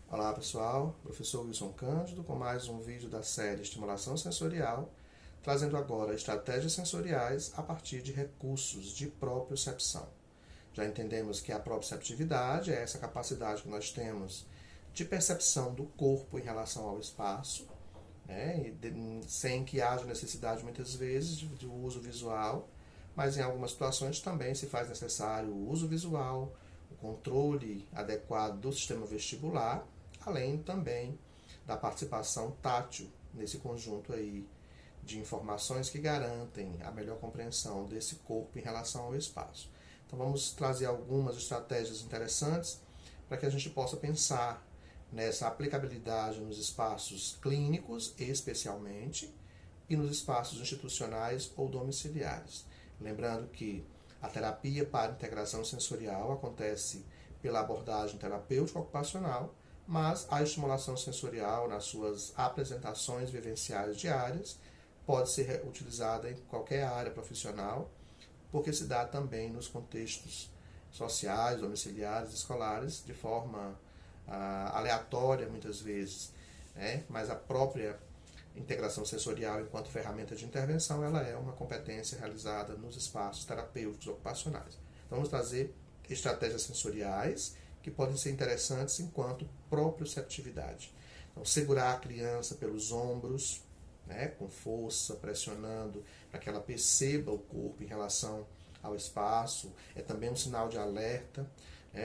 Olá pessoal, professor Wilson Cândido com mais um vídeo da série Estimulação Sensorial, trazendo agora estratégias sensoriais a partir de recursos de propriocepção. Já entendemos que a proprioceptividade é essa capacidade que nós temos de percepção do corpo em relação ao espaço, né, sem que haja necessidade muitas vezes de uso visual, mas em algumas situações também se faz necessário o uso visual, o controle adequado do sistema vestibular, além também da participação tátil nesse conjunto aí de informações que garantem a melhor compreensão desse corpo em relação ao espaço. Então vamos trazer algumas estratégias interessantes para que a gente possa pensar nessa aplicabilidade nos espaços clínicos, especialmente, e nos espaços institucionais ou domiciliares. Lembrando que a terapia para integração sensorial acontece pela abordagem terapêutica ocupacional, mas a estimulação sensorial, nas suas apresentações vivenciais diárias, pode ser utilizada em qualquer área profissional, porque se dá também nos contextos sociais, domiciliares, escolares, de forma aleatória muitas vezes, né? Mas a própria integração sensorial enquanto ferramenta de intervenção, ela é uma competência realizada nos espaços terapêuticos ocupacionais. Então vamos trazer estratégias sensoriais que podem ser interessantes enquanto proprioceptividade. Então, segurar a criança pelos ombros, né, com força, pressionando, para que ela perceba o corpo em relação ao espaço, é também um sinal de alerta,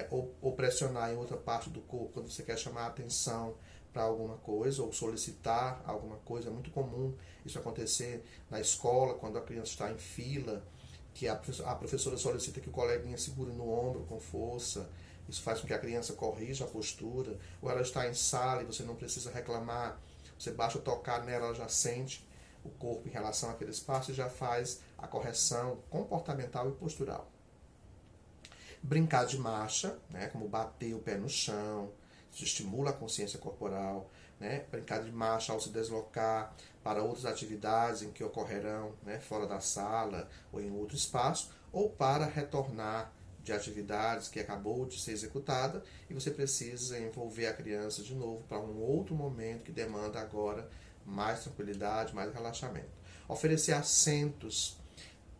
ou pressionar em outra parte do corpo quando você quer chamar a atenção para alguma coisa, ou solicitar alguma coisa. É muito comum isso acontecer na escola, quando a criança está em fila, que a professora solicita que o coleguinha segure no ombro com força. Isso faz com que a criança corrija a postura, ou ela está em sala e você não precisa reclamar, você basta tocar nela, ela já sente o corpo em relação àquele espaço e já faz a correção comportamental e postural. Brincar de marcha, né, como bater o pé no chão, isso estimula a consciência corporal, né? Brincar de marcha ao se deslocar para outras atividades em que ocorrerão, né, fora da sala ou em outro espaço, ou para retornar de atividades que acabou de ser executada e você precisa envolver a criança de novo para um outro momento que demanda agora mais tranquilidade, mais relaxamento. Oferecer assentos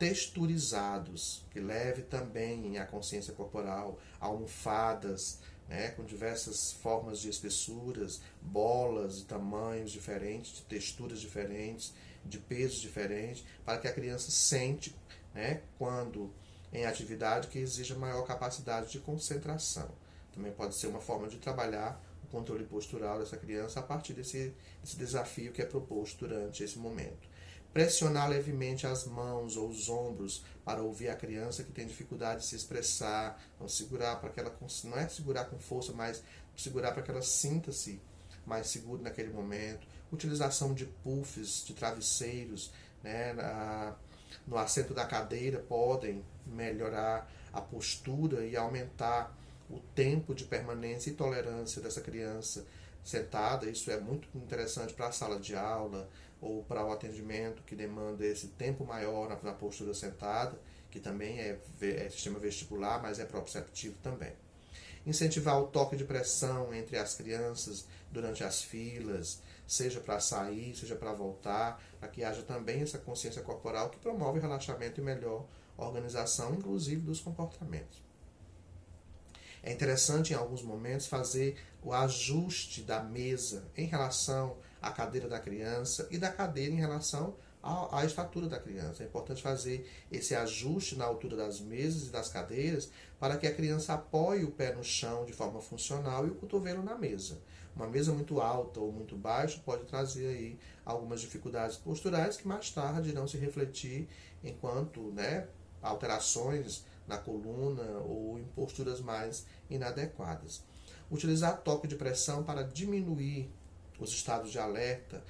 texturizados, que leve também a consciência corporal, almofadas, né, com diversas formas de espessuras, bolas de tamanhos diferentes, de texturas diferentes, de pesos diferentes, para que a criança sente, né, quando em atividade que exija maior capacidade de concentração. Também pode ser uma forma de trabalhar o controle postural dessa criança a partir desse desafio que é proposto durante esse momento. Pressionar levemente as mãos ou os ombros para ouvir a criança que tem dificuldade de se expressar. Então, segurar para que ela, não é segurar com força, mas segurar para que ela sinta-se mais segura naquele momento. Utilização de puffs, de travesseiros, né, no assento da cadeira podem melhorar a postura e aumentar o tempo de permanência e tolerância dessa criança sentada. Isso é muito interessante para a sala de aula ou para o atendimento que demanda esse tempo maior na postura sentada, que também é sistema vestibular, mas é proprioceptivo também. Incentivar o toque de pressão entre as crianças durante as filas, seja para sair, seja para voltar, para que haja também essa consciência corporal que promove relaxamento e melhor organização, inclusive dos comportamentos. É interessante em alguns momentos fazer o ajuste da mesa em relação à cadeira da criança e da cadeira em relação à estatura da criança. É importante fazer esse ajuste na altura das mesas e das cadeiras para que a criança apoie o pé no chão de forma funcional e o cotovelo na mesa. Uma mesa muito alta ou muito baixa pode trazer aí algumas dificuldades posturais que mais tarde irão se refletir enquanto, né, alterações na coluna ou em posturas mais inadequadas. Utilizar toque de pressão para diminuir os estados de alerta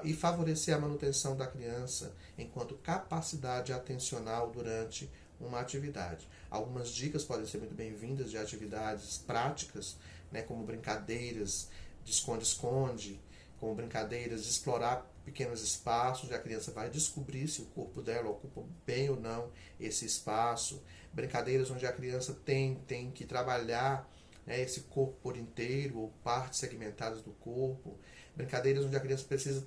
e favorecer a manutenção da criança enquanto capacidade atencional durante uma atividade. Algumas dicas podem ser muito bem-vindas de atividades práticas, né, como brincadeiras de esconde-esconde, como brincadeiras de explorar pequenos espaços, e a criança vai descobrir se o corpo dela ocupa bem ou não esse espaço. Brincadeiras onde a criança tem que trabalhar né, esse corpo por inteiro ou partes segmentadas do corpo, brincadeiras onde a criança precisa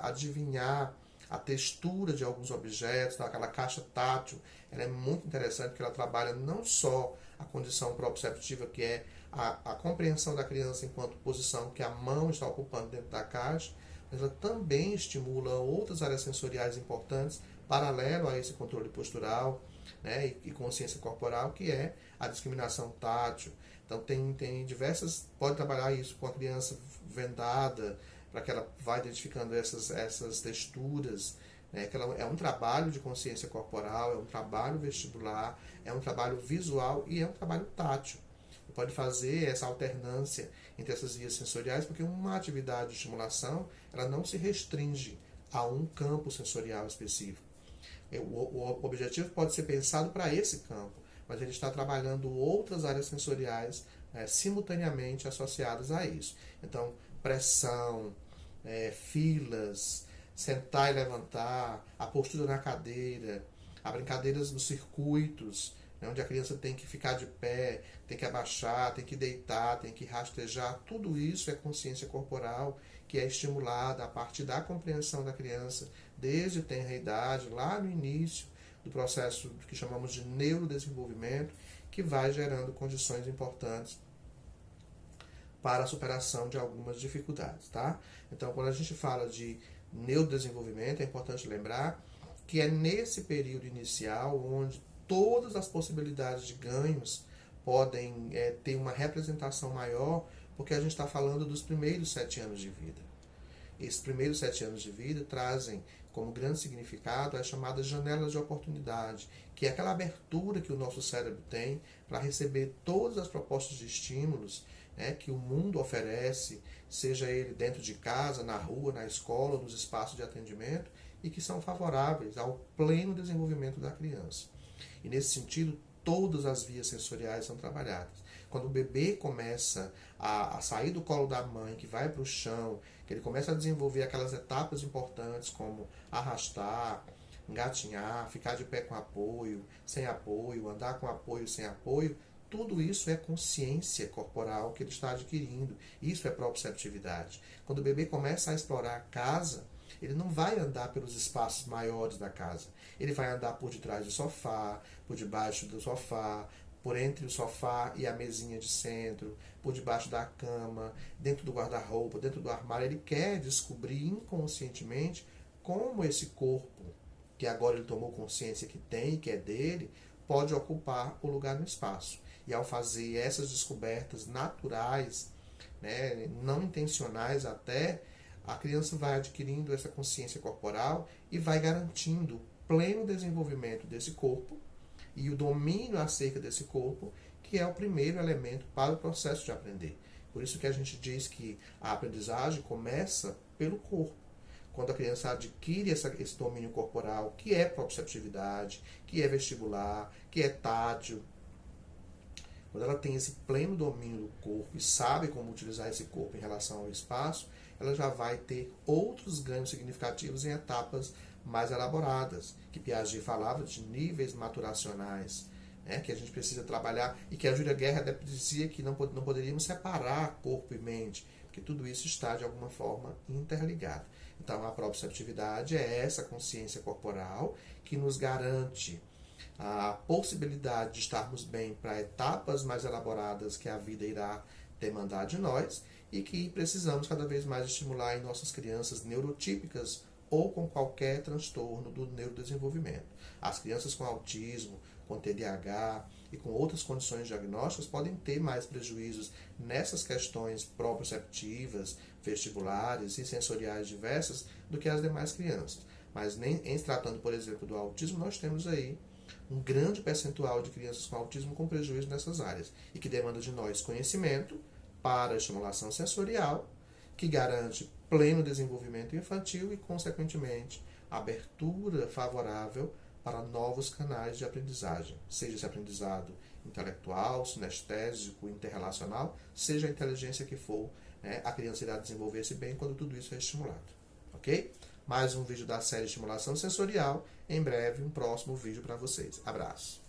adivinhar a textura de alguns objetos, aquela caixa tátil, ela é muito interessante porque ela trabalha não só a condição proprioceptiva, que é a compreensão da criança enquanto posição que a mão está ocupando dentro da caixa, mas ela também estimula outras áreas sensoriais importantes, paralelo a esse controle postural, né, e consciência corporal, que é a discriminação tátil. Então tem diversas, pode trabalhar isso com a criança vendada, para que ela vá identificando essas texturas, né, que ela, é um trabalho de consciência corporal, é um trabalho vestibular, é um trabalho visual e é um trabalho tátil. Pode fazer essa alternância entre essas vias sensoriais, porque uma atividade de estimulação ela não se restringe a um campo sensorial específico. O objetivo pode ser pensado para esse campo, mas ele está trabalhando outras áreas sensoriais simultaneamente associadas a isso. Então, pressão, filas, sentar e levantar, a postura na cadeira, as brincadeiras nos circuitos, onde a criança tem que ficar de pé, tem que abaixar, tem que deitar, tem que rastejar, tudo isso é consciência corporal que é estimulada a partir da compreensão da criança desde tenra idade, lá no início do processo que chamamos de neurodesenvolvimento, que vai gerando condições importantes para a superação de algumas dificuldades, tá? Então, quando a gente fala de neurodesenvolvimento, é importante lembrar que é nesse período inicial onde todas as possibilidades de ganhos podem ter uma representação maior, porque a gente está falando dos primeiros 7 anos de vida. Esses primeiros 7 anos de vida trazem como grande significado as chamadas janelas de oportunidade, que é aquela abertura que o nosso cérebro tem para receber todas as propostas de estímulos, né, que o mundo oferece, seja ele dentro de casa, na rua, na escola, nos espaços de atendimento, e que são favoráveis ao pleno desenvolvimento da criança. E nesse sentido, todas as vias sensoriais são trabalhadas. Quando o bebê começa a sair do colo da mãe, que vai para o chão, que ele começa a desenvolver aquelas etapas importantes como arrastar, engatinhar, ficar de pé com apoio, sem apoio, andar com apoio, sem apoio, tudo isso é consciência corporal que ele está adquirindo. Isso é proprioceptividade. Quando o bebê começa a explorar a casa, ele não vai andar pelos espaços maiores da casa. Ele vai andar por detrás do sofá, por debaixo do sofá, por entre o sofá e a mesinha de centro, por debaixo da cama, dentro do guarda-roupa, dentro do armário. Ele quer descobrir inconscientemente como esse corpo, que agora ele tomou consciência que tem, que é dele, pode ocupar o lugar no espaço. E ao fazer essas descobertas naturais, né, não intencionais até, a criança vai adquirindo essa consciência corporal e vai garantindo o pleno desenvolvimento desse corpo e o domínio acerca desse corpo, que é o primeiro elemento para o processo de aprender. Por isso que a gente diz que a aprendizagem começa pelo corpo. Quando a criança adquire esse domínio corporal, que é proprioceptividade, que é vestibular, que é tátil, quando ela tem esse pleno domínio do corpo e sabe como utilizar esse corpo em relação ao espaço, ela já vai ter outros ganhos significativos em etapas mais elaboradas, que Piaget falava de níveis maturacionais, né, que a gente precisa trabalhar, e que a Júlia Guerra dizia que não poderíamos separar corpo e mente, porque tudo isso está de alguma forma interligado. Então a proprioceptividade é essa consciência corporal que nos garante a possibilidade de estarmos bem para etapas mais elaboradas que a vida irá demandar de nós e que precisamos cada vez mais estimular em nossas crianças neurotípicas ou com qualquer transtorno do neurodesenvolvimento. As crianças com autismo, com TDAH e com outras condições diagnósticas podem ter mais prejuízos nessas questões proprioceptivas, vestibulares e sensoriais diversas do que as demais crianças. Mas em se tratando, por exemplo, do autismo, nós temos aí um grande percentual de crianças com autismo com prejuízo nessas áreas e que demanda de nós conhecimento para a estimulação sensorial, que garante pleno desenvolvimento infantil e, consequentemente, abertura favorável para novos canais de aprendizagem, seja esse aprendizado intelectual, sinestésico, interrelacional, seja a inteligência que for, né, a criança irá desenvolver-se bem quando tudo isso é estimulado. Ok? Mais um vídeo da série Estimulação Sensorial. Em breve, um próximo vídeo para vocês. Abraço!